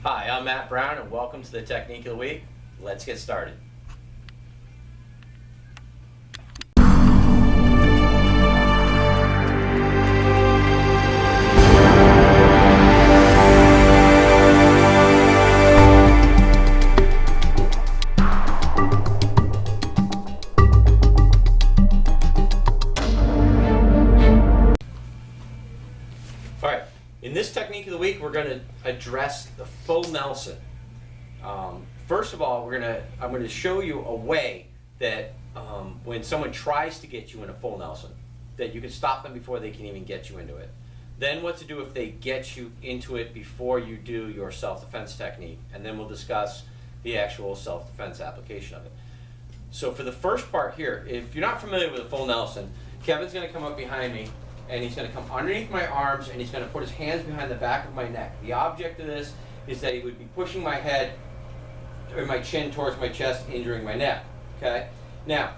Hi, I'm Matt Brown and welcome to the Technique of the Week. Let's get started. All right, in this Technique of the Week, we're going to address the full Nelson. First of all, I'm going to show you a way that when someone tries to get you in a full Nelson, that you can stop them before they can even get you into it. Then what to do if they get you into it before you do your self-defense technique, and then we'll discuss the actual self-defense application of it. So for the first part here, if you're not familiar with a full Nelson, Kevin's going to come up behind me and he's going to come underneath my arms and he's going to put his hands behind the back of my neck. The object of this is that he would be pushing my head or my chin towards my chest, injuring my neck. Okay? Now,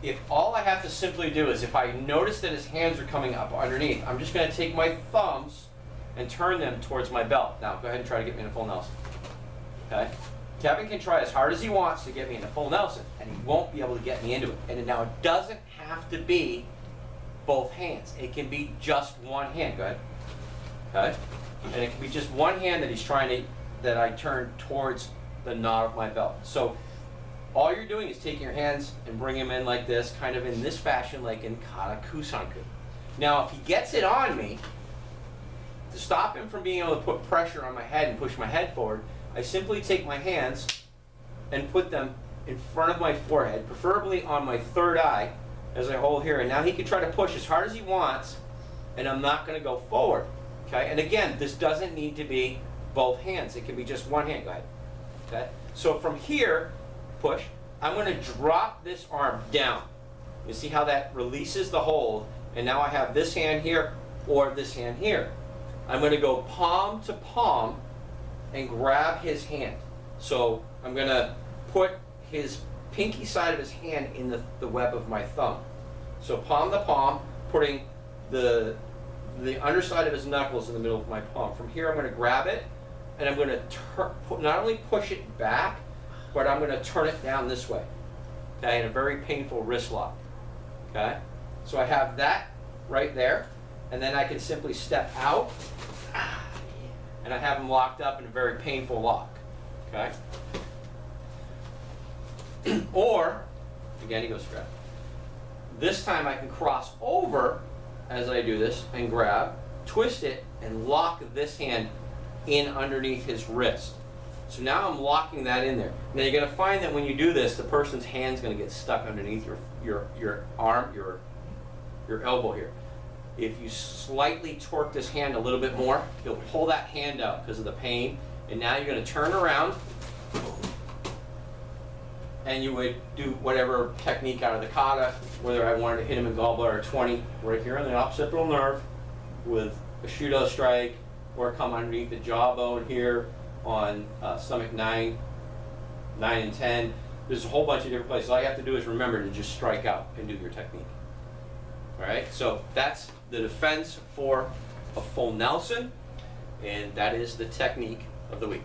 if all I have to simply do is if I notice that his hands are coming up underneath, I'm just going to take my thumbs and turn them towards my belt. Now, go ahead and try to get me in a full Nelson. Okay? Kevin can try as hard as he wants to get me in a full Nelson, and he won't be able to get me into it. And now it doesn't have to be both hands. It can be just one hand. Go ahead. Okay? And it can be just one hand that he's that I turn towards the knot of my belt. So all you're doing is taking your hands and bring them in like this, kind of in this fashion, like in Kata Kusanku. Now, if he gets it on me, to stop him from being able to put pressure on my head and push my head forward, I simply take my hands and put them in front of my forehead, preferably on my third eye, as I hold here. And now he can try to push as hard as he wants, and I'm not going to go forward. Okay? And again, this doesn't need to be both hands. It can be just one hand. Go ahead. Okay? So from here, push. I'm going to drop this arm down. You see how that releases the hold, and now I have this hand here or this hand here. I'm going to go palm to palm and grab his hand. So I'm going to put his pinky side of his hand in the web of my thumb. So palm to palm, putting the underside of his knuckles in the middle of my palm. From here I'm going to grab it, and I'm going to not only push it back, but I'm going to turn it down this way. Okay, in a very painful wrist lock. Okay, so I have that right there, and then I can simply step out, and I have him locked up in a very painful lock. Okay. Or, again, he goes grab. This time I can cross over as I do this and grab, twist it, and lock this hand in underneath his wrist. So now I'm locking that in there. Now you're going to find that when you do this, the person's hand's going to get stuck underneath your arm, your elbow here. If you slightly torque this hand a little bit more, you'll pull that hand out because of the pain. And now you're going to turn around, and you would do whatever technique out of the kata, whether I wanted to hit him in gallbladder 20 right here on the occipital nerve with a shudo strike, or come underneath the jawbone here on stomach 9 and 10. There's a whole bunch of different places. All you have to do is remember to just strike out and do your technique. All right, so that's the defense for a full Nelson, and that is the technique of the week.